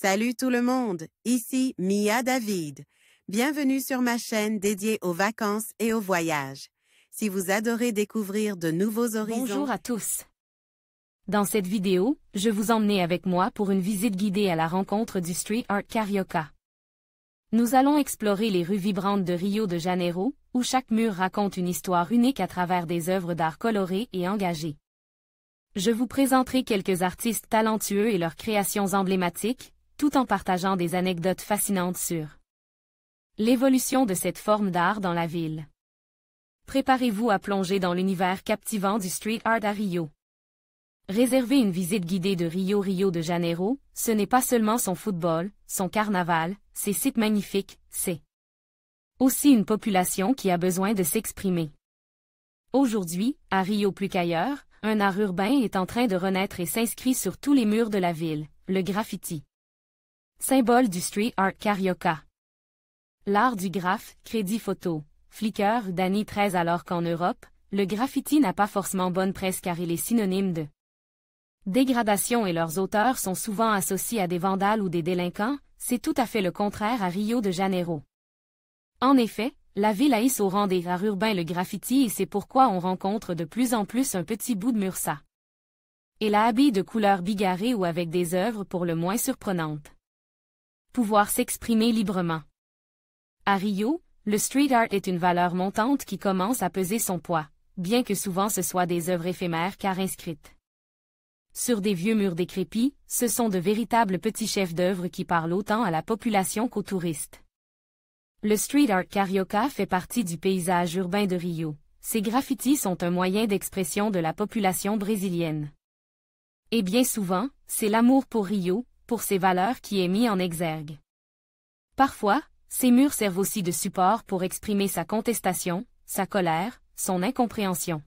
Salut tout le monde, ici Mia David. Bienvenue sur ma chaîne dédiée aux vacances et aux voyages. Si vous adorez découvrir de nouveaux horizons... Bonjour à tous. Dans cette vidéo, je vous emmène avec moi pour une visite guidée à la rencontre du Street Art Carioca. Nous allons explorer les rues vibrantes de Rio de Janeiro, où chaque mur raconte une histoire unique à travers des œuvres d'art colorées et engagées. Je vous présenterai quelques artistes talentueux et leurs créations emblématiques, tout en partageant des anecdotes fascinantes sur l'évolution de cette forme d'art dans la ville. Préparez-vous à plonger dans l'univers captivant du street art à Rio. Réserver une visite guidée de Rio de Janeiro, ce n'est pas seulement son football, son carnaval, ses sites magnifiques, c'est aussi une population qui a besoin de s'exprimer. Aujourd'hui, à Rio plus qu'ailleurs, un art urbain est en train de renaître et s'inscrit sur tous les murs de la ville, le graffiti. Symbole du street art carioca. L'art du graphe, crédit photo, Flickr, Dani 13 alors qu'en Europe, le graffiti n'a pas forcément bonne presse car il est synonyme de dégradation et leurs auteurs sont souvent associés à des vandales ou des délinquants, c'est tout à fait le contraire à Rio de Janeiro. En effet, la ville hisse au rang des arts urbains le graffiti et c'est pourquoi on rencontre de plus en plus un petit bout de mur ça. Et la habille de couleurs bigarrées ou avec des œuvres pour le moins surprenantes. Pouvoir s'exprimer librement. À Rio, le street art est une valeur montante qui commence à peser son poids, bien que souvent ce soit des œuvres éphémères car inscrites sur des vieux murs décrépits, ce sont de véritables petits chefs d'œuvre qui parlent autant à la population qu'aux touristes. Le street art carioca fait partie du paysage urbain de Rio. Ces graffitis sont un moyen d'expression de la population brésilienne. Et bien souvent, c'est l'amour pour Rio, pour ses valeurs qui est mis en exergue. Parfois, ces murs servent aussi de support pour exprimer sa contestation, sa colère, son incompréhension.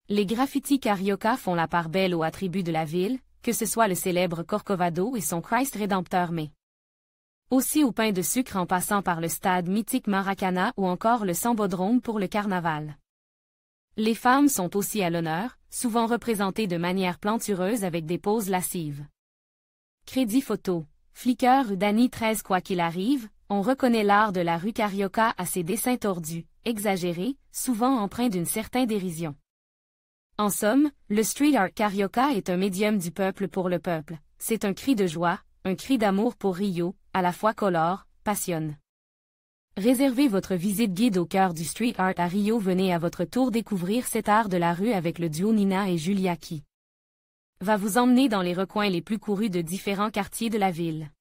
Les graffitis carioca font la part belle aux attributs de la ville, que ce soit le célèbre Corcovado et son Christ Rédempteur mais aussi au pain de sucre en passant par le stade mythique Maracana ou encore le Sambodrome pour le carnaval. Les femmes sont aussi à l'honneur, souvent représentées de manière plantureuse avec des poses lascives. Crédit photo, Flickr Dani 13 quoi qu'il arrive, on reconnaît l'art de la rue Carioca à ses dessins tordus, exagérés, souvent empreints d'une certaine dérision. En somme, le street art carioca est un médium du peuple pour le peuple, c'est un cri de joie, un cri d'amour pour Rio, à la fois colore, passionne. Réservez votre visite guide au cœur du street art à Rio, venez à votre tour découvrir cet art de la rue avec le duo Nina et Julia qui va vous emmener dans les recoins les plus courus de différents quartiers de la ville.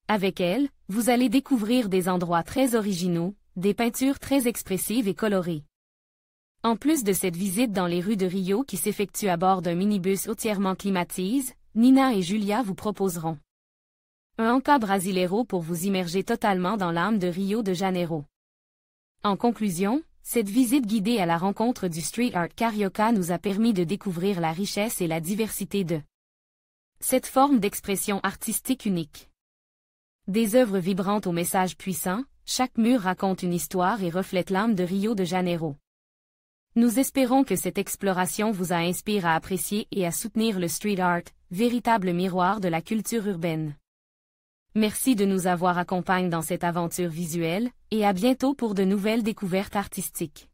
Avec elle, vous allez découvrir des endroits très originaux, des peintures très expressives et colorées. En plus de cette visite dans les rues de Rio qui s'effectue à bord d'un minibus entièrement climatisé, Nina et Julia vous proposeront un Anca Brasileiro pour vous immerger totalement dans l'âme de Rio de Janeiro. En conclusion, cette visite guidée à la rencontre du street art carioca nous a permis de découvrir la richesse et la diversité de cette forme d'expression artistique unique. Des œuvres vibrantes aux messages puissants, chaque mur raconte une histoire et reflète l'âme de Rio de Janeiro. Nous espérons que cette exploration vous a inspiré à apprécier et à soutenir le street art, véritable miroir de la culture urbaine. Merci de nous avoir accompagnés dans cette aventure visuelle, et à bientôt pour de nouvelles découvertes artistiques.